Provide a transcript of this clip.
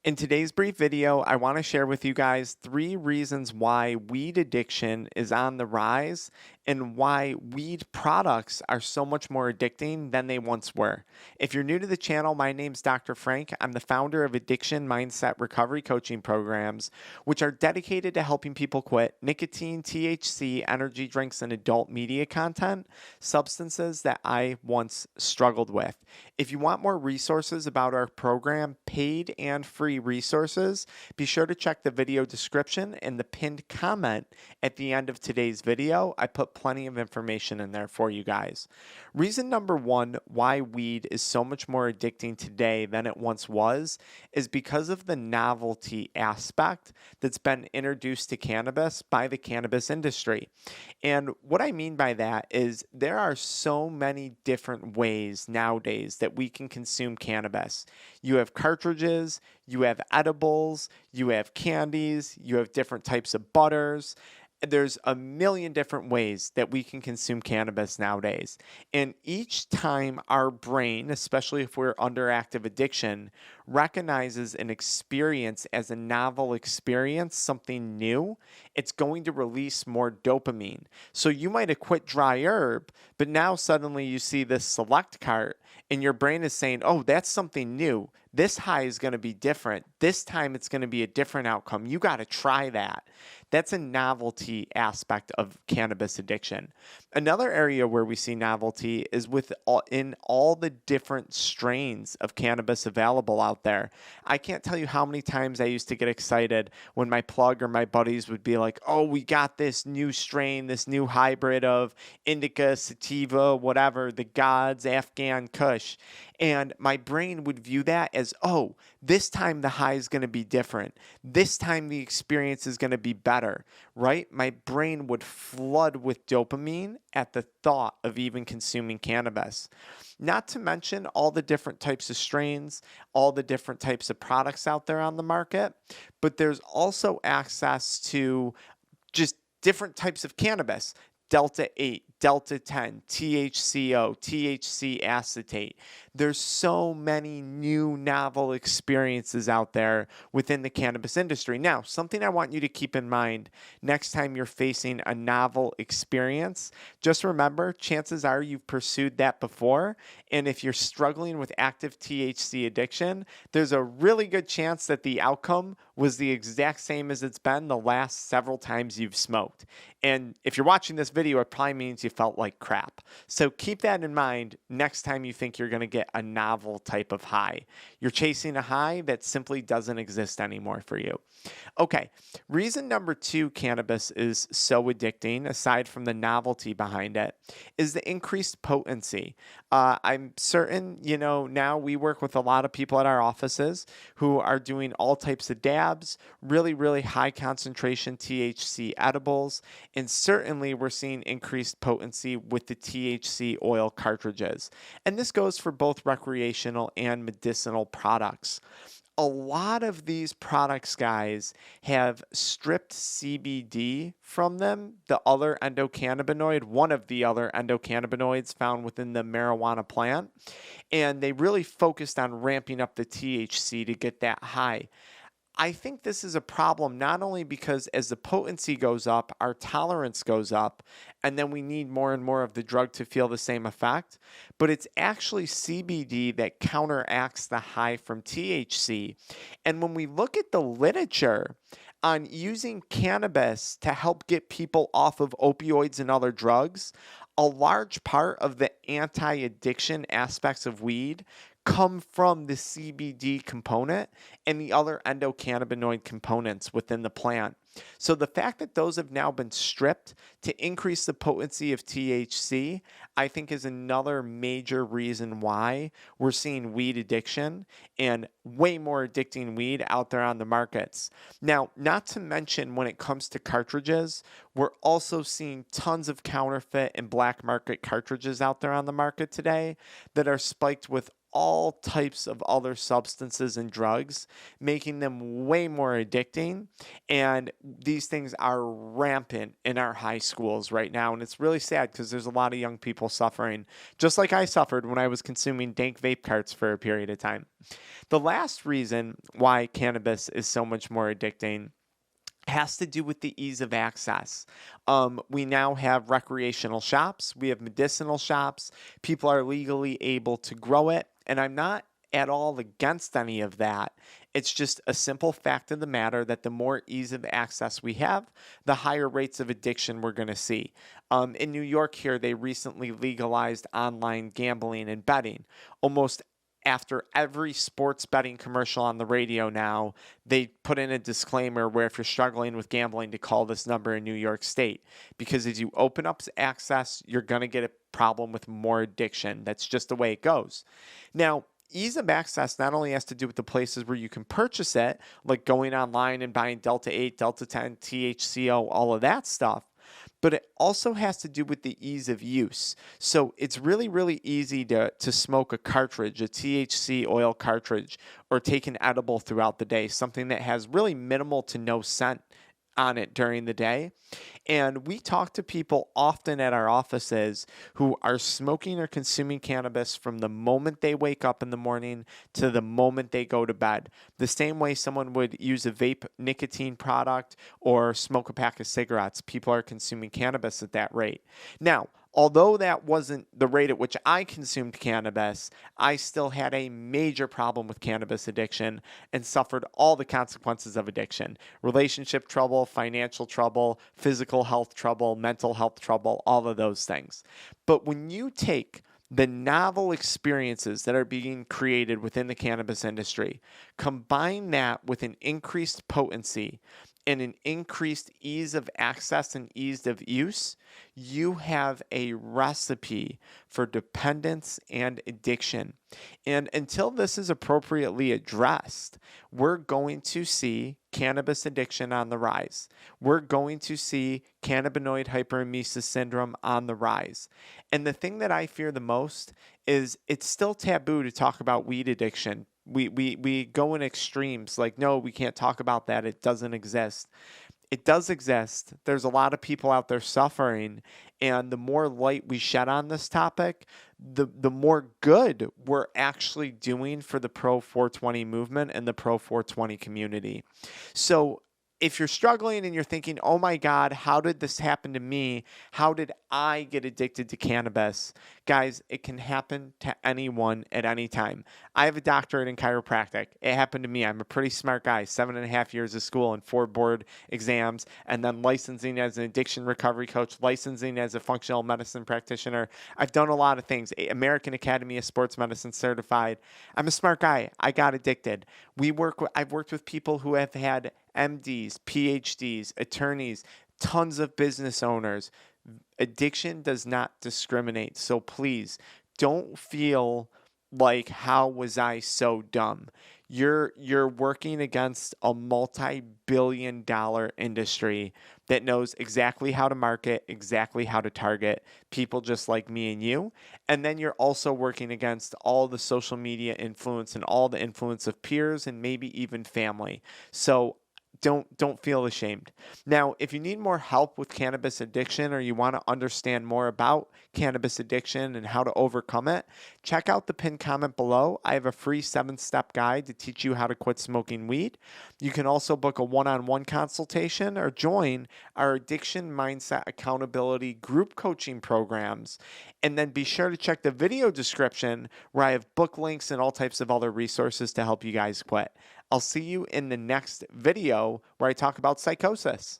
In today's brief video, I want to share with you guys 3 reasons why weed addiction is on the rise and why weed products are so much more addicting than they once were. If you're new to the channel, my name's Dr. Frank. I'm the founder of AddictionMindset recovery coaching programs, which are dedicated to helping people quit nicotine, THC, energy drinks, and adult media content, substances that I once struggled with. If you want more resources about our program, paid and free resources, be sure to check the video description and the pinned comment at the end of today's video. I put plenty of information in there for you guys. Reason number 1 why weed is so much more addicting today than it once was is because of the novelty aspect that's been introduced to cannabis by the cannabis industry. And what I mean by that is there are so many different ways nowadays that we can consume cannabis. You have cartridges, you have edibles, you have candies, you have different types of butters. There's a million different ways that we can consume cannabis nowadays. And each time our brain, especially if we're under active addiction, recognizes an experience as a novel experience, something new, it's going to release more dopamine. So you might have quit dry herb, but now suddenly you see this select cart and your brain is saying, oh, that's something new. This high is going to be different. This time it's going to be a different outcome. You got to try that. That's a novelty aspect of cannabis addiction. Another area where we see novelty is in all the different strains of cannabis available out there. I can't tell you how many times I used to get excited when my plug or my buddies would be like, oh, we got this new strain, this new hybrid of indica, sativa, whatever, the gods, Afghan Kush. And my brain would view that as, oh, this time the high is going to be different. This time the experience is going to be better, right? My brain would flood with dopamine at the thought of even consuming cannabis. Not to mention all the different types of strains, all the different types of products out there on the market, but there's also access to just different types of cannabis. Delta 8, Delta 10, THCO, THC acetate. There's so many new novel experiences out there within the cannabis industry. Now, something I want you to keep in mind next time you're facing a novel experience, just remember, chances are you've pursued that before. And if you're struggling with active THC addiction, there's a really good chance that the outcome was the exact same as it's been the last several times you've smoked. And if you're watching this video, it probably means you felt like crap. So keep that in mind next time you think you're going to get a novel type of high. You're chasing a high that simply doesn't exist anymore for you. Okay, reason number 2 cannabis is so addicting, aside from the novelty behind it, is the increased potency. I'm certain, now we work with a lot of people at our offices who are doing all types of dabs, really, really high concentration THC edibles, and certainly we're seeing increased potency with the THC oil cartridges. And this goes for both recreational and medicinal products. A lot of these products, guys, have stripped CBD from them, the other endocannabinoid, one of the other endocannabinoids found within the marijuana plant, and they really focused on ramping up the THC to get that high. I think this is a problem not only because as the potency goes up, our tolerance goes up, and then we need more and more of the drug to feel the same effect, but it's actually CBD that counteracts the high from THC. And when we look at the literature on using cannabis to help get people off of opioids and other drugs, a large part of the anti-addiction aspects of weed come from the CBD component and the other endocannabinoid components within the plant. So the fact that those have now been stripped to increase the potency of THC, I think is another major reason why we're seeing weed addiction and way more addicting weed out there on the markets. Now, not to mention when it comes to cartridges, we're also seeing tons of counterfeit and black market cartridges out there on the market today that are spiked with all types of other substances and drugs, making them way more addicting. And these things are rampant in our high schools right now. And it's really sad because there's a lot of young people suffering, just like I suffered when I was consuming dank vape carts for a period of time. The last reason why cannabis is so much more addicting has to do with the ease of access. We now have recreational shops, we have medicinal shops, people are legally able to grow it, and I'm not at all against any of that. It's just a simple fact of the matter that the more ease of access we have, the higher rates of addiction we're going to see. In New York here, they recently legalized online gambling and betting. Almost after every sports betting commercial on the radio now, they put in a disclaimer where if you're struggling with gambling, to call this number in New York State. Because as you open up access, you're going to get a problem with more addiction. That's just the way it goes. Now, ease of access not only has to do with the places where you can purchase it, like going online and buying Delta 8, Delta 10, THCO, all of that stuff, but it also has to do with the ease of use. So it's really, really easy to smoke a cartridge, a THC oil cartridge, or take an edible throughout the day, something that has really minimal to no scent on it during the day. And we talk to people often at our offices who are smoking or consuming cannabis from the moment they wake up in the morning to the moment they go to bed. The same way someone would use a vape nicotine product or smoke a pack of cigarettes, people are consuming cannabis at that rate. Now, although that wasn't the rate at which I consumed cannabis, I still had a major problem with cannabis addiction and suffered all the consequences of addiction: relationship trouble, financial trouble, physical health trouble, mental health trouble, all of those things. But when you take the novel experiences that are being created within the cannabis industry, combine that with an increased potency and an increased ease of access and ease of use, you have a recipe for dependence and addiction. And until this is appropriately addressed, we're going to see cannabis addiction on the rise. We're going to see cannabinoid hyperemesis syndrome on the rise. And the thing that I fear the most is it's still taboo to talk about weed addiction. We go in extremes, like, no, we can't talk about that. It doesn't exist. It does exist. There's a lot of people out there suffering. And the more light we shed on this topic, the more good we're actually doing for the pro 420 movement and the pro 420 community. So if you're struggling and you're thinking, oh my God, how did this happen to me? How did I get addicted to cannabis? Guys, it can happen to anyone at any time. I have a doctorate in chiropractic. It happened to me. I'm a pretty smart guy, 7.5 years of school and 4 board exams, and then licensing as an addiction recovery coach, licensing as a functional medicine practitioner. I've done a lot of things. American Academy of Sports Medicine certified. I'm a smart guy. I got addicted. I've worked with people who have had MDs, PhDs, attorneys, tons of business owners. Addiction does not discriminate. So please don't feel like, how was I so dumb? You're working against a multi-billion-dollar industry that knows exactly how to market, exactly how to target people just like me and you. And then you're also working against all the social media influence and all the influence of peers and maybe even family. So don't feel ashamed. Now, if you need more help with cannabis addiction, or you want to understand more about cannabis addiction and how to overcome it, check out the pinned comment below. I have a free 7-step guide to teach you how to quit smoking weed. You can also book a one-on-one consultation or join our Addiction Mindset Accountability group coaching programs. And then be sure to check the video description where I have book links and all types of other resources to help you guys quit. I'll see you in the next video where I talk about psychosis.